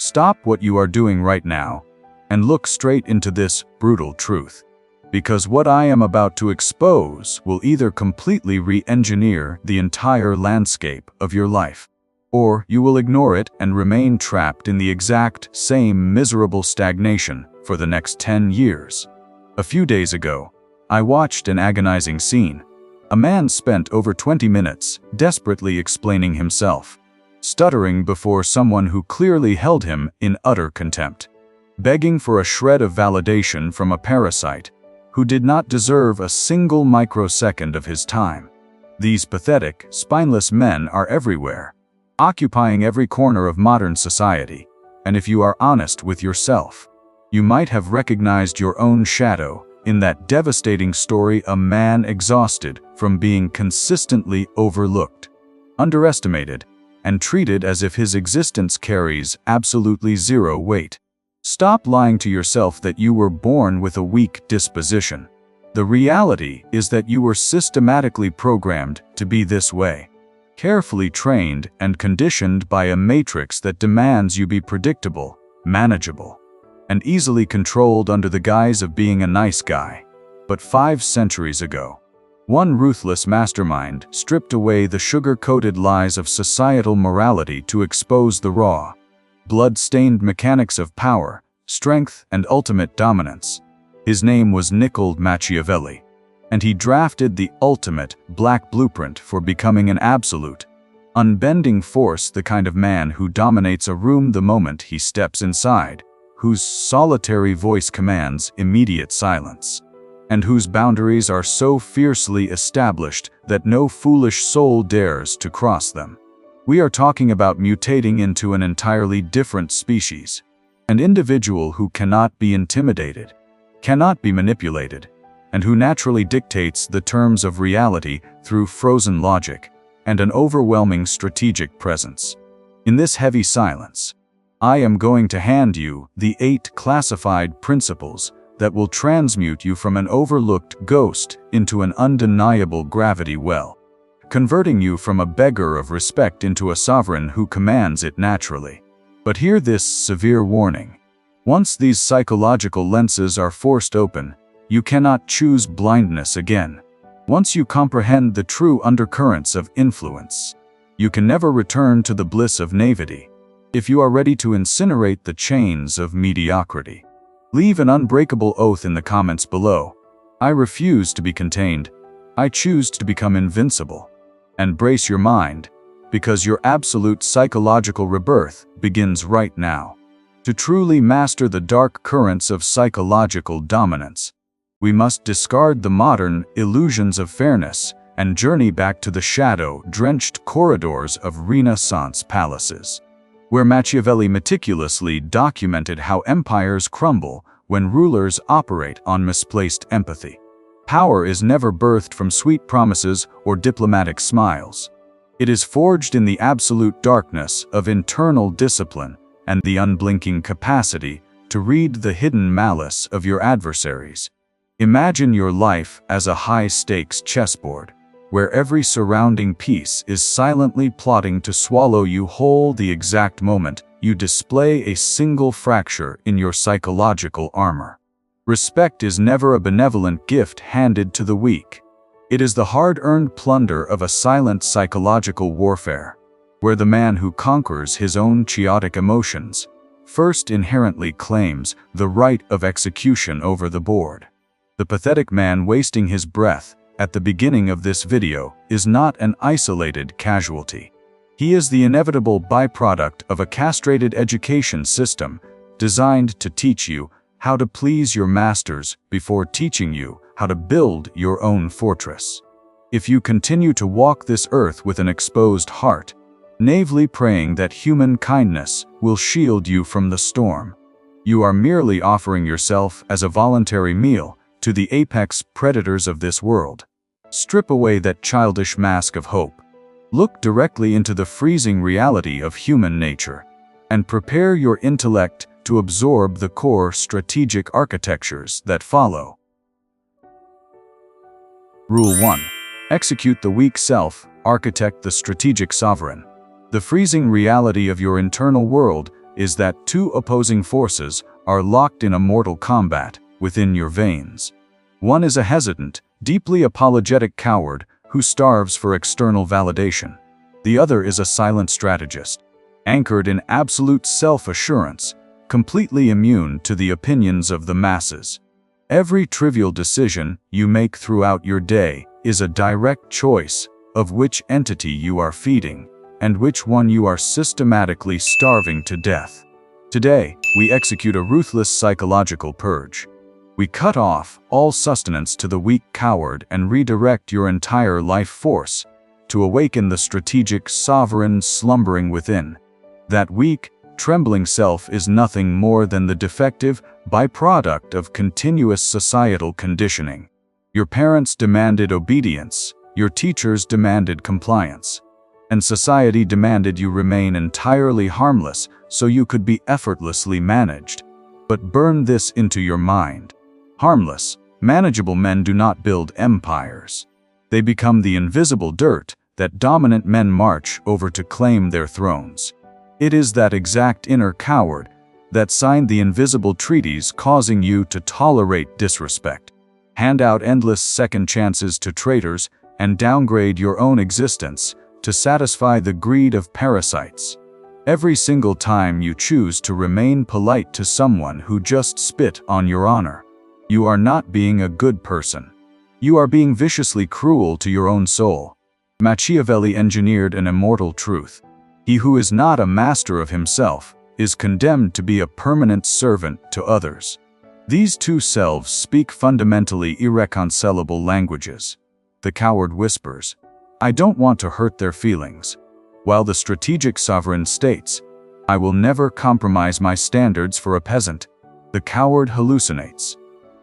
Stop what you are doing right now and look straight into this brutal truth. Because what I am about to expose will either completely re-engineer the entire landscape of your life, or you will ignore it and remain trapped in the exact same miserable stagnation for the next 10 years. A few days ago, I watched an agonizing scene. A man spent over 20 minutes desperately explaining himself, stuttering before someone who clearly held him in utter contempt, begging for a shred of validation from a parasite who did not deserve a single microsecond of his time. These pathetic, spineless men are everywhere, occupying every corner of modern society, and if you are honest with yourself, you might have recognized your own shadow in that devastating story, a man exhausted from being consistently overlooked, underestimated, and treated as if his existence carries absolutely zero weight. Stop lying to yourself that you were born with a weak disposition. The reality is that you were systematically programmed to be this way, carefully trained and conditioned by a matrix that demands you be predictable, manageable, and easily controlled under the guise of being a nice guy. But 5 centuries ago, one ruthless mastermind stripped away the sugar-coated lies of societal morality to expose the raw, blood-stained mechanics of power, strength, and ultimate dominance. His name was Niccolò Machiavelli, and he drafted the ultimate black blueprint for becoming an absolute, unbending force, the kind of man who dominates a room the moment he steps inside, whose solitary voice commands immediate silence, and whose boundaries are so fiercely established that no foolish soul dares to cross them. We are talking about mutating into an entirely different species, an individual who cannot be intimidated, cannot be manipulated, and who naturally dictates the terms of reality through frozen logic and an overwhelming strategic presence. In this heavy silence, I am going to hand you the 8 classified principles that will transmute you from an overlooked ghost into an undeniable gravity well, converting you from a beggar of respect into a sovereign who commands it naturally. But hear this severe warning. Once these psychological lenses are forced open, you cannot choose blindness again. Once you comprehend the true undercurrents of influence, you can never return to the bliss of naivety. If you are ready to incinerate the chains of mediocrity, leave an unbreakable oath in the comments below. I refuse to be contained. I choose to become invincible. And brace your mind, because your absolute psychological rebirth begins right now. To truly master the dark currents of psychological dominance, we must discard the modern illusions of fairness and journey back to the shadow-drenched corridors of Renaissance palaces, where Machiavelli meticulously documented how empires crumble when rulers operate on misplaced empathy. Power is never birthed from sweet promises or diplomatic smiles. It is forged in the absolute darkness of internal discipline and the unblinking capacity to read the hidden malice of your adversaries. Imagine your life as a high-stakes chessboard, where every surrounding piece is silently plotting to swallow you whole the exact moment you display a single fracture in your psychological armor. Respect is never a benevolent gift handed to the weak. It is the hard-earned plunder of a silent psychological warfare, where the man who conquers his own chaotic emotions first inherently claims the right of execution over the board. The pathetic man wasting his breath at the beginning of this video is not an isolated casualty. He is the inevitable byproduct of a castrated education system designed to teach you how to please your masters before teaching you how to build your own fortress. If you continue to walk this earth with an exposed heart, naively praying that human kindness will shield you from the storm, you are merely offering yourself as a voluntary meal to the apex predators of this world. Strip away that childish mask of hope. Look directly into the freezing reality of human nature, and prepare your intellect to absorb the core strategic architectures that follow. Rule 1. Execute the weak self, architect the strategic sovereign. The freezing reality of your internal world is that two opposing forces are locked in a mortal combat within your veins. One is a hesitant, deeply apologetic coward who starves for external validation. The other is a silent strategist, anchored in absolute self-assurance, completely immune to the opinions of the masses. Every trivial decision you make throughout your day is a direct choice of which entity you are feeding and which one you are systematically starving to death. Today, we execute a ruthless psychological purge. We cut off all sustenance to the weak coward and redirect your entire life force to awaken the strategic sovereign slumbering within. That weak, trembling self is nothing more than the defective byproduct of continuous societal conditioning. Your parents demanded obedience, your teachers demanded compliance, and society demanded you remain entirely harmless so you could be effortlessly managed. But burn this into your mind. Harmless, manageable men do not build empires. They become the invisible dirt that dominant men march over to claim their thrones. It is that exact inner coward that signed the invisible treaties causing you to tolerate disrespect, hand out endless second chances to traitors, and downgrade your own existence to satisfy the greed of parasites. Every single time you choose to remain polite to someone who just spit on your honor, you are not being a good person. You are being viciously cruel to your own soul. Machiavelli engineered an immortal truth. He who is not a master of himself is condemned to be a permanent servant to others. These two selves speak fundamentally irreconcilable languages. The coward whispers, "I don't want to hurt their feelings," while the strategic sovereign states, "I will never compromise my standards for a peasant." The coward hallucinates,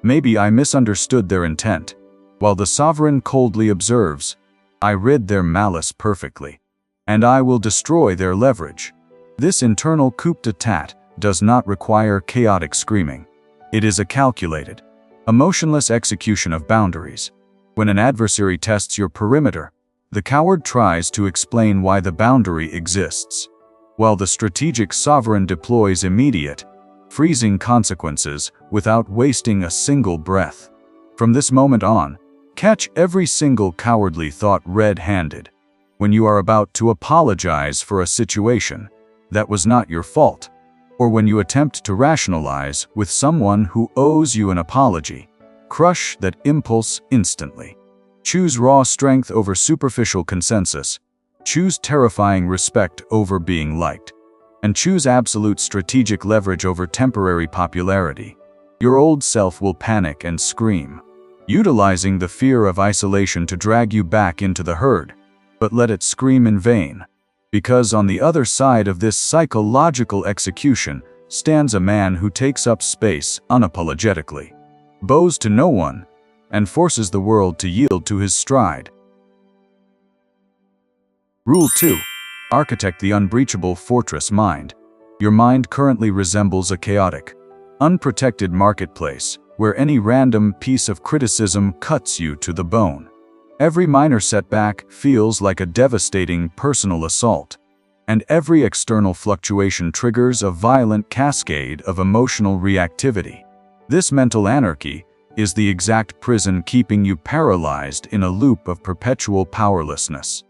"Maybe I misunderstood their intent," while the sovereign coldly observes, "I read their malice perfectly, and I will destroy their leverage." This internal coup d'etat does not require chaotic screaming. It is a calculated, emotionless execution of boundaries. When an adversary tests your perimeter, the coward tries to explain why the boundary exists, while the strategic sovereign deploys immediate, freezing consequences without wasting a single breath. From this moment on, catch every single cowardly thought red-handed. When you are about to apologize for a situation that was not your fault, or when you attempt to rationalize with someone who owes you an apology, crush that impulse instantly. Choose raw strength over superficial consensus. Choose terrifying respect over being liked. And choose absolute strategic leverage over temporary popularity. Your old self will panic and scream, utilizing the fear of isolation to drag you back into the herd. But let it scream in vain, because on the other side of this psychological execution stands a man who takes up space unapologetically, bows to no one, and forces the world to yield to his stride. Rule 2. Architect the unbreachable fortress mind. Your mind currently resembles a chaotic, unprotected marketplace where any random piece of criticism cuts you to the bone. Every minor setback feels like a devastating personal assault, and every external fluctuation triggers a violent cascade of emotional reactivity. This mental anarchy is the exact prison keeping you paralyzed in a loop of perpetual powerlessness.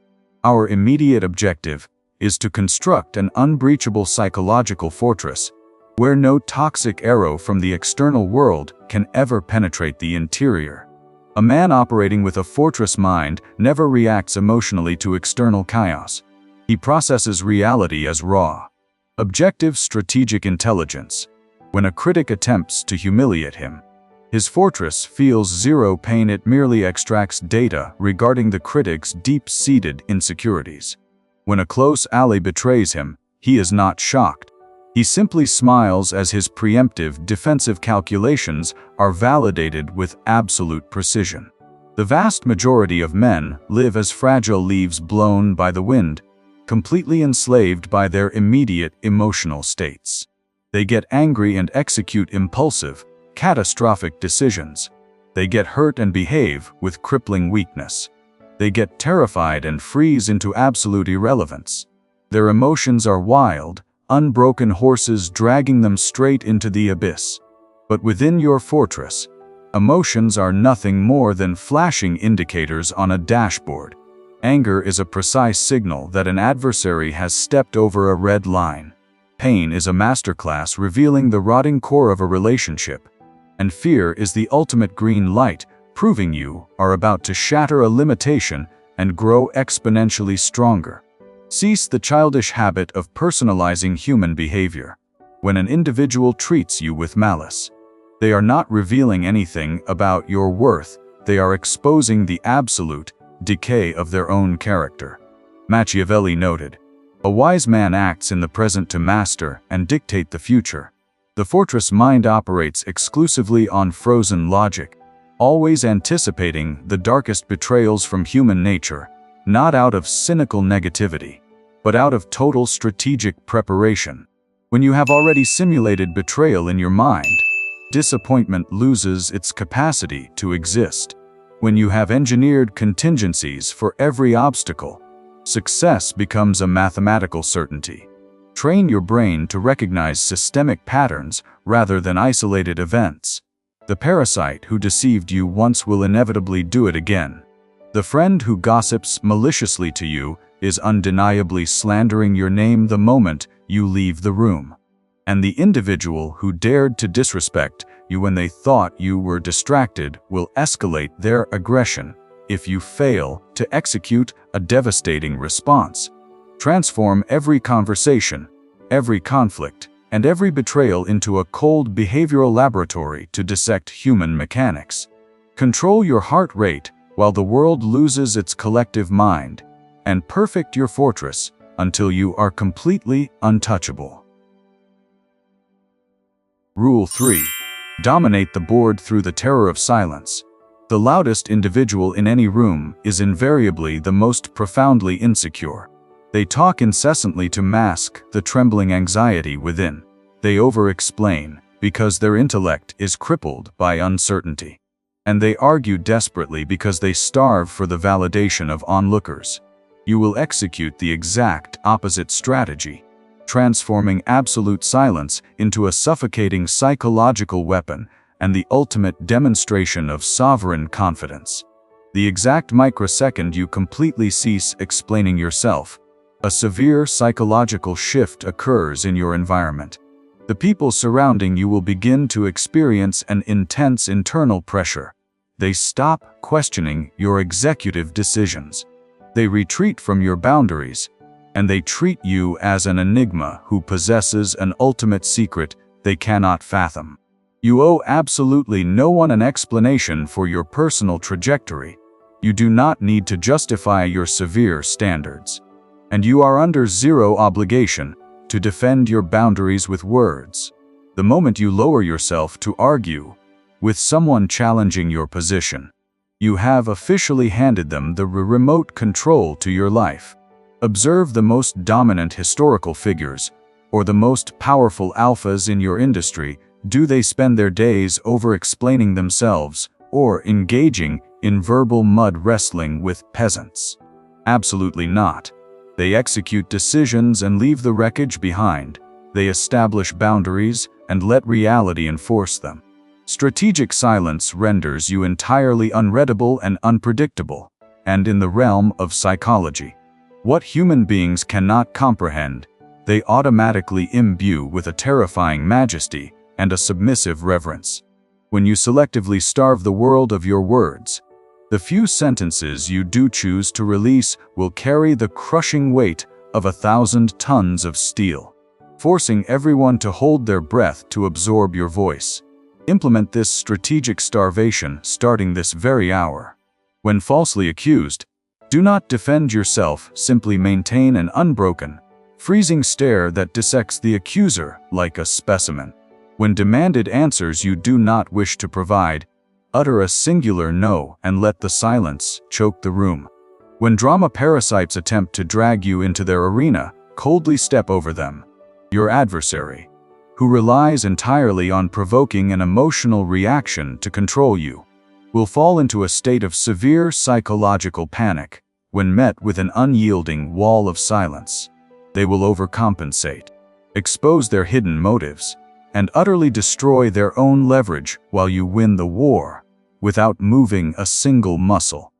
Our immediate objective is to construct an unbreachable psychological fortress where no toxic arrow from the external world can ever penetrate the interior. A man operating with a fortress mind never reacts emotionally to external chaos. He processes reality as raw, objective strategic intelligence. When a critic attempts to humiliate him, his fortress feels zero pain. It merely extracts data regarding the critic's deep-seated insecurities. When a close ally betrays him, he is not shocked. He simply smiles as his preemptive defensive calculations are validated with absolute precision. The vast majority of men live as fragile leaves blown by the wind, completely enslaved by their immediate emotional states. They get angry and execute impulsive, catastrophic decisions. They get hurt and behave with crippling weakness. They get terrified and freeze into absolute irrelevance. Their emotions are wild, unbroken horses dragging them straight into the abyss. But within your fortress, emotions are nothing more than flashing indicators on a dashboard. Anger is a precise signal that an adversary has stepped over a red line. Pain is a masterclass revealing the rotting core of a relationship. And fear is the ultimate green light, proving you are about to shatter a limitation and grow exponentially stronger. Cease the childish habit of personalizing human behavior. When an individual treats you with malice, they are not revealing anything about your worth, they are exposing the absolute decay of their own character. Machiavelli noted, "A wise man acts in the present to master and dictate the future." The fortress mind operates exclusively on frozen logic, always anticipating the darkest betrayals from human nature, not out of cynical negativity, but out of total strategic preparation. When you have already simulated betrayal in your mind, disappointment loses its capacity to exist. When you have engineered contingencies for every obstacle, success becomes a mathematical certainty. Train your brain to recognize systemic patterns rather than isolated events. The parasite who deceived you once will inevitably do it again. The friend who gossips maliciously to you is undeniably slandering your name the moment you leave the room. And the individual who dared to disrespect you when they thought you were distracted will escalate their aggression if you fail to execute a devastating response. Transform every conversation, every conflict, and every betrayal into a cold behavioral laboratory to dissect human mechanics. Control your heart rate while the world loses its collective mind, and perfect your fortress until you are completely untouchable. Rule 3. Dominate the board through the terror of silence. The loudest individual in any room is invariably the most profoundly insecure. They talk incessantly to mask the trembling anxiety within. They over-explain because their intellect is crippled by uncertainty. And they argue desperately because they starve for the validation of onlookers. You will execute the exact opposite strategy, transforming absolute silence into a suffocating psychological weapon and the ultimate demonstration of sovereign confidence. The exact microsecond you completely cease explaining yourself, a severe psychological shift occurs in your environment. The people surrounding you will begin to experience an intense internal pressure. They stop questioning your executive decisions. They retreat from your boundaries, and they treat you as an enigma who possesses an ultimate secret they cannot fathom. You owe absolutely no one an explanation for your personal trajectory. You do not need to justify your severe standards. And you are under zero obligation to defend your boundaries with words. The moment you lower yourself to argue with someone challenging your position, you have officially handed them the remote control to your life. Observe the most dominant historical figures, or the most powerful alphas in your industry. Do they spend their days over-explaining themselves or engaging in verbal mud wrestling with peasants? Absolutely not. They execute decisions and leave the wreckage behind. They establish boundaries and let reality enforce them. Strategic silence renders you entirely unreadable and unpredictable. And in the realm of psychology, what human beings cannot comprehend, they automatically imbue with a terrifying majesty and a submissive reverence. When you selectively starve the world of your words, the few sentences you do choose to release will carry the crushing weight of 1,000 tons of steel, forcing everyone to hold their breath to absorb your voice. Implement this strategic starvation starting this very hour. When falsely accused, do not defend yourself, simply maintain an unbroken, freezing stare that dissects the accuser like a specimen. When demanded answers you do not wish to provide, utter a singular no and let the silence choke the room. When drama parasites attempt to drag you into their arena, coldly step over them. Your adversary, who relies entirely on provoking an emotional reaction to control you, will fall into a state of severe psychological panic when met with an unyielding wall of silence. They will overcompensate. expose their hidden motives, and utterly destroy their own leverage while you win the war, without moving a single muscle.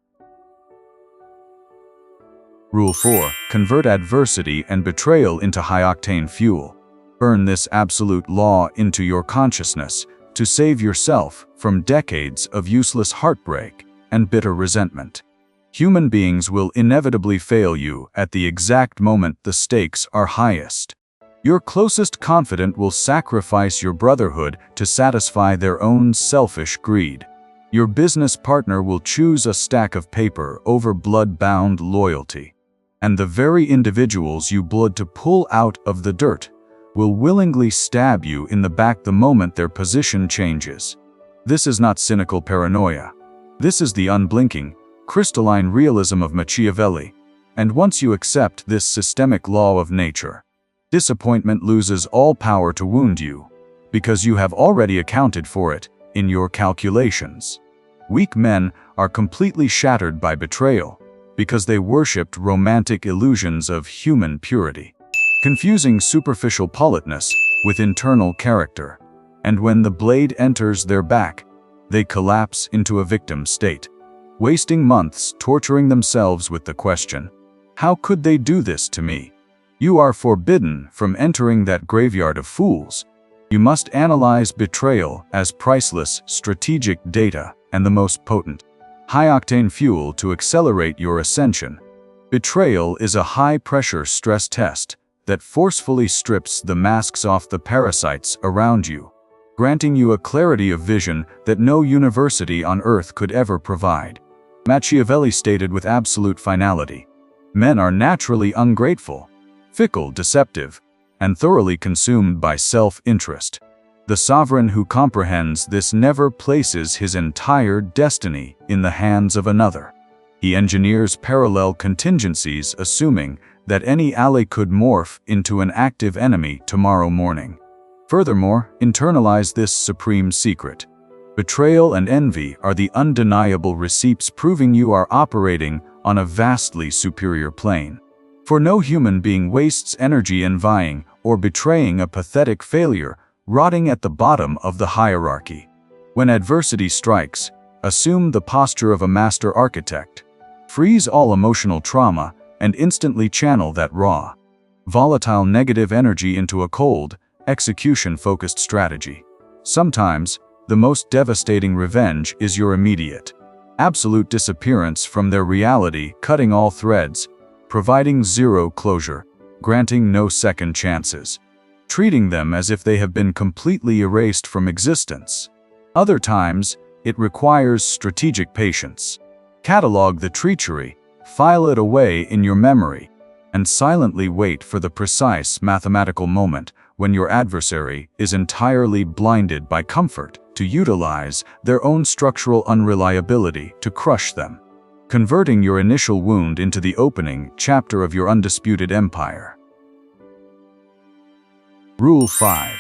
Rule 4. Convert adversity and betrayal into high-octane fuel. Burn this absolute law into your consciousness to save yourself from decades of useless heartbreak and bitter resentment. Human beings will inevitably fail you at the exact moment the stakes are highest. Your closest confidant will sacrifice your brotherhood to satisfy their own selfish greed. Your business partner will choose a stack of paper over blood-bound loyalty. And the very individuals you blood to pull out of the dirt will willingly stab you in the back the moment their position changes. This is not cynical paranoia. This is the unblinking, crystalline realism of Machiavelli. And once you accept this systemic law of nature, disappointment loses all power to wound you, because you have already accounted for it in your calculations. Weak men are completely shattered by betrayal, because they worshipped romantic illusions of human purity, confusing superficial politeness with internal character. And when the blade enters their back, they collapse into a victim state, wasting months torturing themselves with the question, "How could they do this to me?" You are forbidden from entering that graveyard of fools. You must analyze betrayal as priceless strategic data and the most potent high-octane fuel to accelerate your ascension. Betrayal is a high-pressure stress test that forcefully strips the masks off the parasites around you, granting you a clarity of vision that no university on earth could ever provide. Machiavelli stated with absolute finality, "Men are naturally ungrateful, fickle, deceptive, and thoroughly consumed by self-interest. The sovereign who comprehends this never places his entire destiny in the hands of another. He engineers parallel contingencies, assuming that any ally could morph into an active enemy tomorrow morning." Furthermore, internalize this supreme secret. Betrayal and envy are the undeniable receipts proving you are operating on a vastly superior plane. For no human being wastes energy envying or betraying a pathetic failure rotting at the bottom of the hierarchy. When adversity strikes, assume the posture of a master architect. Freeze all emotional trauma and instantly channel that raw, volatile negative energy into a cold, execution-focused strategy. Sometimes, the most devastating revenge is your immediate, absolute disappearance from their reality, cutting all threads, providing zero closure, granting no second chances, treating them as if they have been completely erased from existence. Other times, it requires strategic patience. Catalog the treachery, file it away in your memory, and silently wait for the precise mathematical moment when your adversary is entirely blinded by comfort to utilize their own structural unreliability to crush them, converting your initial wound into the opening chapter of your undisputed empire. Rule 5.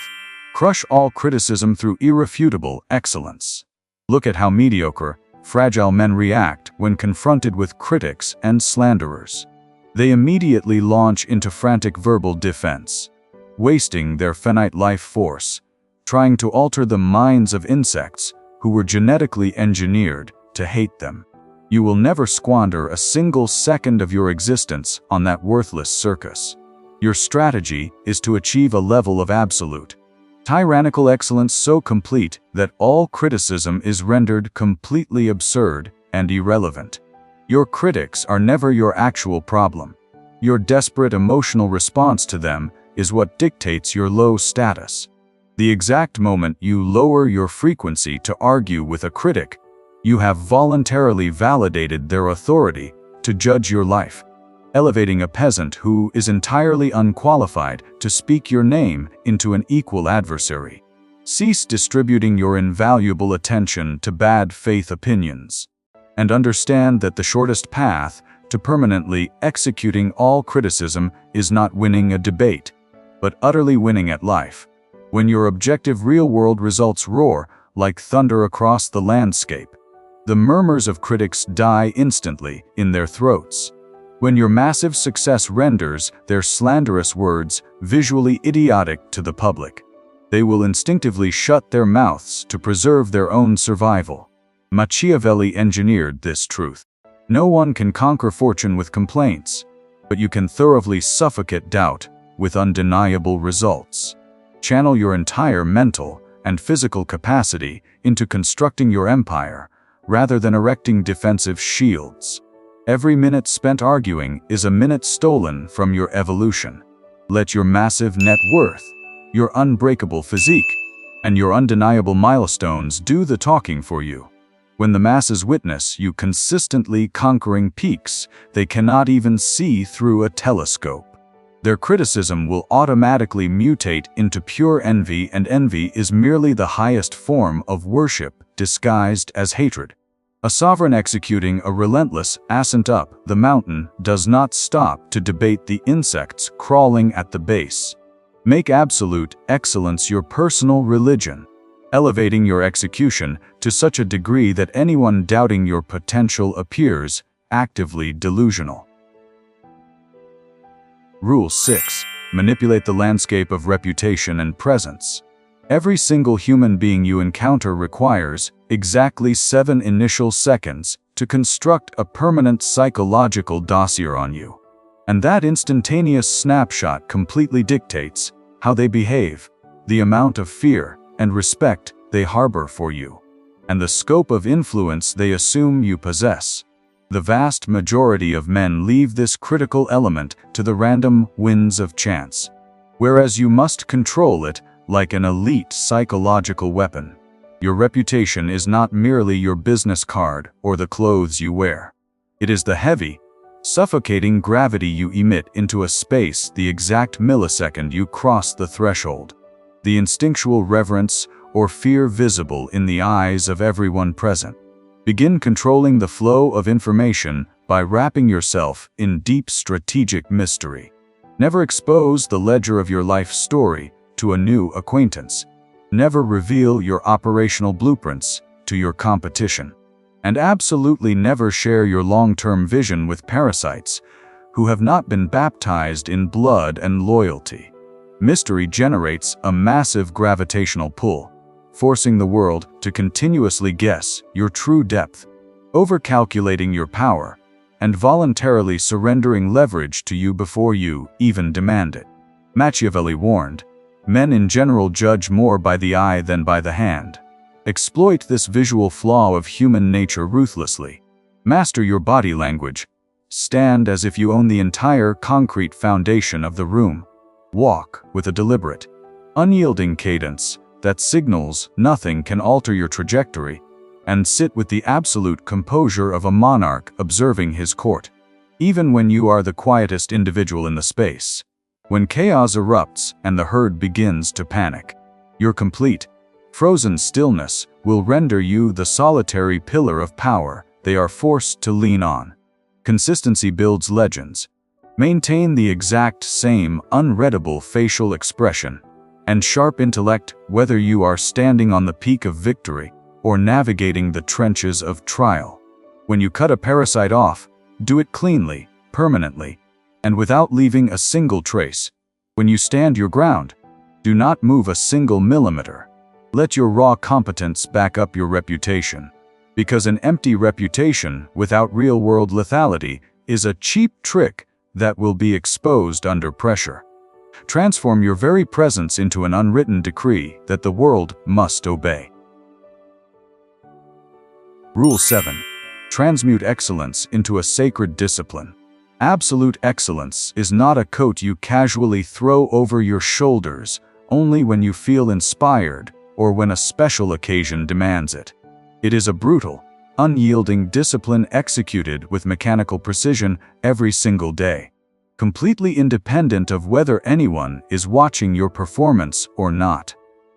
Crush all criticism through irrefutable excellence. Look at how mediocre, fragile men react when confronted with critics and slanderers. They immediately launch into frantic verbal defense, wasting their finite life force, trying to alter the minds of insects who were genetically engineered to hate them. You will never squander a single second of your existence on that worthless circus. Your strategy is to achieve a level of absolute, tyrannical excellence so complete that all criticism is rendered completely absurd and irrelevant. Your critics are never your actual problem. Your desperate emotional response to them is what dictates your low status. The exact moment you lower your frequency to argue with a critic, you have voluntarily validated their authority to judge your life, elevating a peasant who is entirely unqualified to speak your name into an equal adversary. Cease distributing your invaluable attention to bad faith opinions, and understand that the shortest path to permanently executing all criticism is not winning a debate, but utterly winning at life. When your objective real-world results roar like thunder across the landscape, the murmurs of critics die instantly in their throats. When your massive success renders their slanderous words visually idiotic to the public, they will instinctively shut their mouths to preserve their own survival. Machiavelli engineered this truth. No one can conquer fortune with complaints, but you can thoroughly suffocate doubt with undeniable results. Channel your entire mental and physical capacity into constructing your empire, rather than erecting defensive shields. Every minute spent arguing is a minute stolen from your evolution. Let your massive net worth, your unbreakable physique, and your undeniable milestones do the talking for you. When the masses witness you consistently conquering peaks they cannot even see through a telescope, their criticism will automatically mutate into pure envy, and envy is merely the highest form of worship disguised as hatred. A sovereign executing a relentless ascent up the mountain does not stop to debate the insects crawling at the base. Make absolute excellence your personal religion, elevating your execution to such a degree that anyone doubting your potential appears actively delusional. Rule 6. Manipulate the landscape of reputation and presence. Every single human being you encounter requires exactly 7 initial seconds to construct a permanent psychological dossier on you. And that instantaneous snapshot completely dictates how they behave, the amount of fear and respect they harbor for you, and the scope of influence they assume you possess. The vast majority of men leave this critical element to the random winds of chance, whereas you must control it like an elite psychological weapon. Your reputation is not merely your business card or the clothes you wear. It is the heavy, suffocating gravity you emit into a space the exact millisecond you cross the threshold, the instinctual reverence or fear visible in the eyes of everyone present. Begin controlling the flow of information by wrapping yourself in deep strategic mystery. Never expose the ledger of your life story to a new acquaintance. Never reveal your operational blueprints to your competition. And absolutely never share your long-term vision with parasites who have not been baptized in blood and loyalty. Mystery generates a massive gravitational pull, forcing the world to continuously guess your true depth, overcalculating your power, and voluntarily surrendering leverage to you before you even demand it. Machiavelli warned, "Men in general judge more by the eye than by the hand." Exploit this visual flaw of human nature ruthlessly. Master your body language. Stand as if you own the entire concrete foundation of the room. Walk with a deliberate, unyielding cadence that signals nothing can alter your trajectory, and sit with the absolute composure of a monarch observing his court, even when you are the quietest individual in the space. When chaos erupts and the herd begins to panic, your complete, frozen stillness will render you the solitary pillar of power they are forced to lean on. Consistency builds legends. Maintain the exact same unreadable facial expression and sharp intellect whether you are standing on the peak of victory or navigating the trenches of trial. When you cut a parasite off, do it cleanly, permanently, and without leaving a single trace. When you stand your ground, do not move a single millimeter. Let your raw competence back up your reputation, because an empty reputation without real-world lethality is a cheap trick that will be exposed under pressure. Transform your very presence into an unwritten decree that the world must obey. Rule 7. Transmute excellence into a sacred discipline. Absolute excellence is not a coat you casually throw over your shoulders only when you feel inspired or when a special occasion demands it. It is a brutal, unyielding discipline executed with mechanical precision every single day, completely independent of whether anyone is watching your performance or not.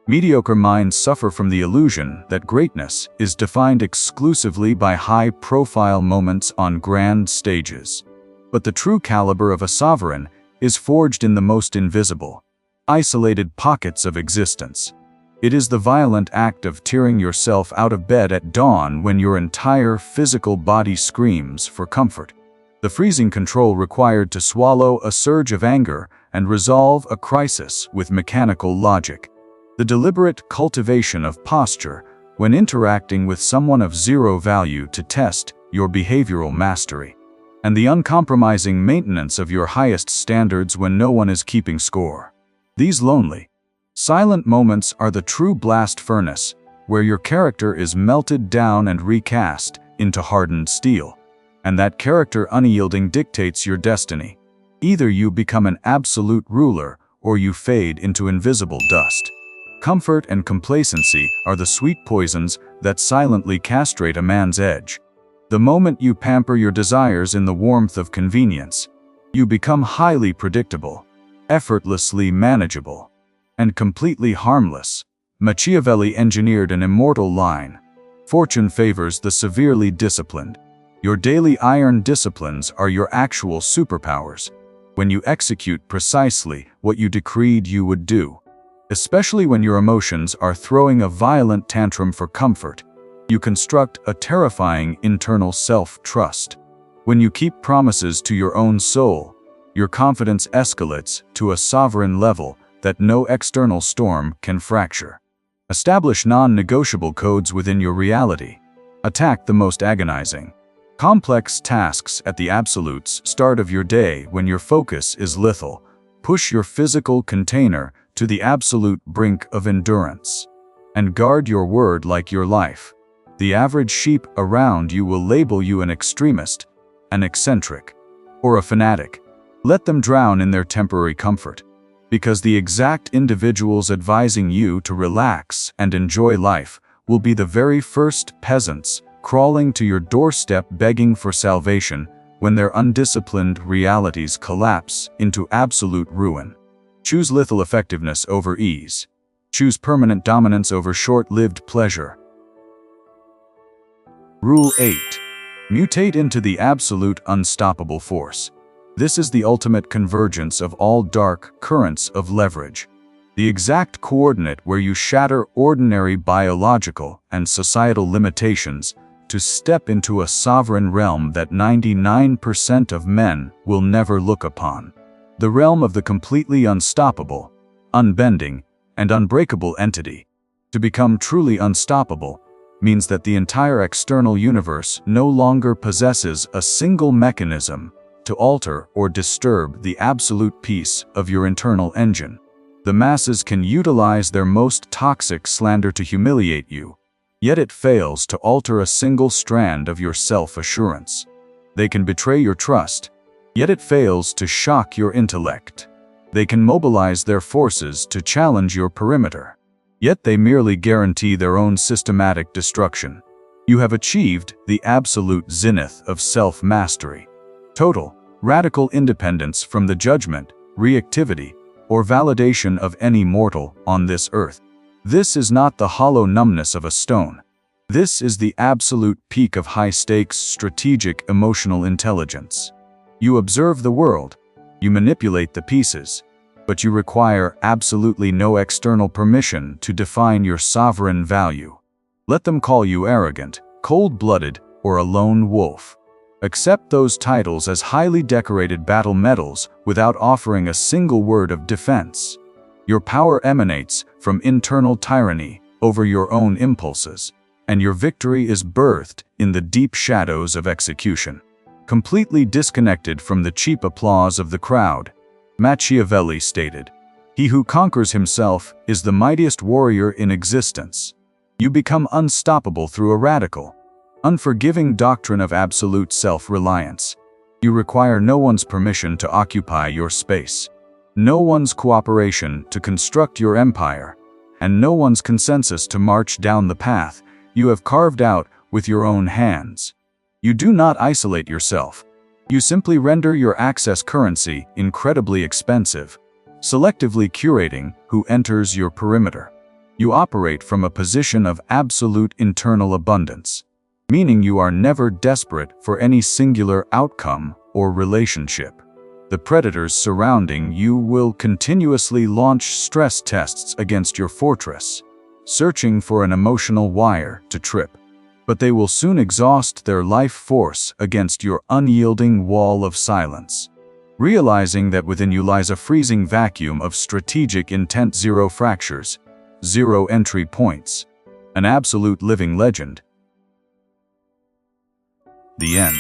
Mediocre minds suffer from the illusion that greatness is defined exclusively by high-profile moments on grand stages. But the true caliber of a sovereign is forged in the most invisible, isolated pockets of existence. It is the violent act of tearing yourself out of bed at dawn when your entire physical body screams for comfort. The freezing control required to swallow a surge of anger and resolve a crisis with mechanical logic. The deliberate cultivation of posture when interacting with someone of zero value to test your behavioral mastery. And the uncompromising maintenance of your highest standards when no one is keeping score. These lonely, silent moments are the true blast furnace, where your character is melted down and recast into hardened steel. And that character unyielding dictates your destiny. Either you become an absolute ruler, or you fade into invisible dust. Comfort and complacency are the sweet poisons that silently castrate a man's edge. The moment you pamper your desires in the warmth of convenience, you become highly predictable, effortlessly manageable, and completely harmless. Machiavelli engineered an immortal line: "Fortune favors the severely disciplined." Your daily iron disciplines are your actual superpowers, when you execute precisely what you decreed you would do. Especially when your emotions are throwing a violent tantrum for comfort, you construct a terrifying internal self-trust. When you keep promises to your own soul, your confidence escalates to a sovereign level that no external storm can fracture. Establish non-negotiable codes within your reality. Attack the most agonizing, complex tasks at the absolute start of your day when your focus is lethal. Push your physical container to the absolute brink of endurance. And guard your word like your life. The average sheep around you will label you an extremist, an eccentric, or a fanatic. Let them drown in their temporary comfort, because the exact individuals advising you to relax and enjoy life will be the very first peasants crawling to your doorstep begging for salvation when their undisciplined realities collapse into absolute ruin. Choose lethal effectiveness over ease. Choose permanent dominance over short-lived pleasure. Rule 8. Mutate into the absolute unstoppable force. This is the ultimate convergence of all dark currents of leverage. The exact coordinate where you shatter ordinary biological and societal limitations to step into a sovereign realm that 99% of men will never look upon. The realm of the completely unstoppable, unbending, and unbreakable entity. To become truly unstoppable means that the entire external universe no longer possesses a single mechanism to alter or disturb the absolute peace of your internal engine. The masses can utilize their most toxic slander to humiliate you, yet it fails to alter a single strand of your self-assurance. They can betray your trust, yet it fails to shock your intellect. They can mobilize their forces to challenge your perimeter, yet they merely guarantee their own systematic destruction. You have achieved the absolute zenith of self-mastery. Total, radical independence from the judgment, reactivity, or validation of any mortal on this earth. This is not the hollow numbness of a stone. This is the absolute peak of high-stakes strategic emotional intelligence. You observe the world, you manipulate the pieces, but you require absolutely no external permission to define your sovereign value. Let them call you arrogant, cold-blooded, or a lone wolf. Accept those titles as highly decorated battle medals without offering a single word of defense. Your power emanates from internal tyranny over your own impulses, and your victory is birthed in the deep shadows of execution. Completely disconnected from the cheap applause of the crowd, Machiavelli stated, "He who conquers himself is the mightiest warrior in existence." You become unstoppable through a radical, unforgiving doctrine of absolute self-reliance. You require no one's permission to occupy your space, no one's cooperation to construct your empire, and no one's consensus to march down the path you have carved out with your own hands. You do not isolate yourself. You simply render your access currency incredibly expensive, selectively curating who enters your perimeter. You operate from a position of absolute internal abundance, meaning you are never desperate for any singular outcome or relationship. The predators surrounding you will continuously launch stress tests against your fortress, searching for an emotional wire to trip. but they will soon exhaust their life force against your unyielding wall of silence. Realizing that within you lies a freezing vacuum of strategic intent, zero fractures, zero entry points, an absolute living legend. The end.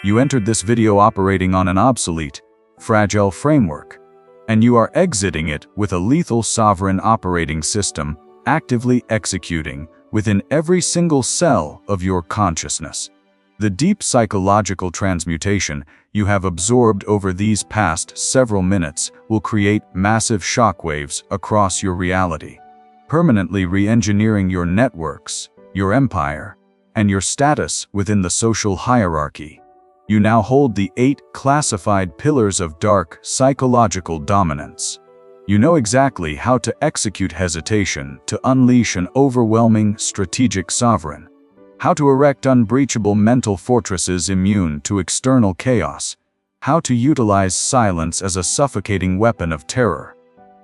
You entered this video operating on an obsolete, fragile framework, and you are exiting it with a lethal sovereign operating system actively executing within every single cell of your consciousness. The deep psychological transmutation you have absorbed over these past several minutes will create massive shockwaves across your reality, permanently re-engineering your networks, your empire, and your status within the social hierarchy. You now hold the 8 classified pillars of dark psychological dominance. You know exactly how to execute hesitation to unleash an overwhelming strategic sovereign, how to erect unbreachable mental fortresses immune to external chaos, how to utilize silence as a suffocating weapon of terror,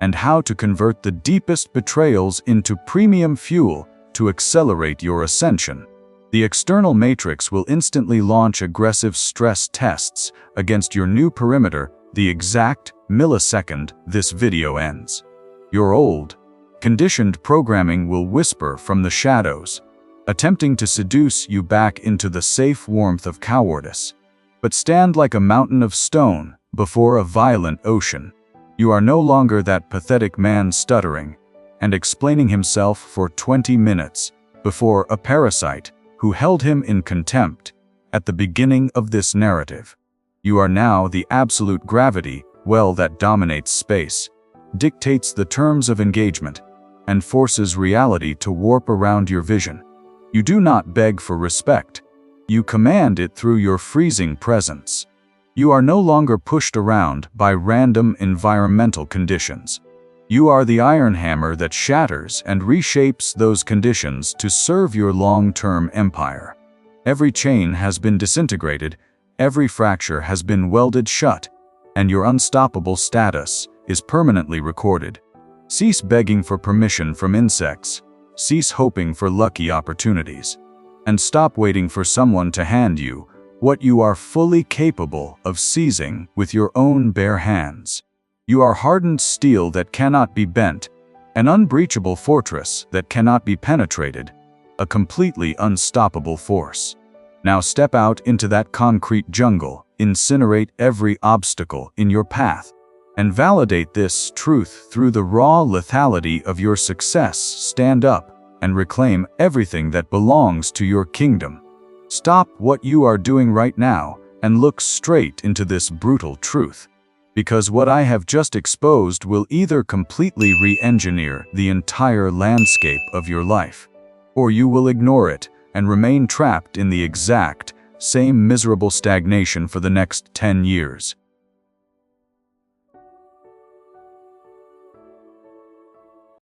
and how to convert the deepest betrayals into premium fuel to accelerate your ascension. The external matrix will instantly launch aggressive stress tests against your new perimeter the exact millisecond this video ends. Your old, conditioned programming will whisper from the shadows, attempting to seduce you back into the safe warmth of cowardice. But stand like a mountain of stone before a violent ocean. You are no longer that pathetic man stuttering and explaining himself for 20 minutes before a parasite who held him in contempt at the beginning of this narrative. You are now the absolute gravity well that dominates space, dictates the terms of engagement, and forces reality to warp around your vision. You do not beg for respect. You command it through your freezing presence. You are no longer pushed around by random environmental conditions. You are the iron hammer that shatters and reshapes those conditions to serve your long-term empire. Every chain has been disintegrated, every fracture has been welded shut, and your unstoppable status is permanently recorded. Cease begging for permission from insects, cease hoping for lucky opportunities, and stop waiting for someone to hand you what you are fully capable of seizing with your own bare hands. You are hardened steel that cannot be bent, an unbreachable fortress that cannot be penetrated, a completely unstoppable force. Now step out into that concrete jungle, incinerate every obstacle in your path, and validate this truth through the raw lethality of your success. Stand up and reclaim everything that belongs to your kingdom. Stop what you are doing right now and look straight into this brutal truth. Because what I have just exposed will either completely re-engineer the entire landscape of your life, or you will ignore it and remain trapped in the exact same miserable stagnation for the next 10 years.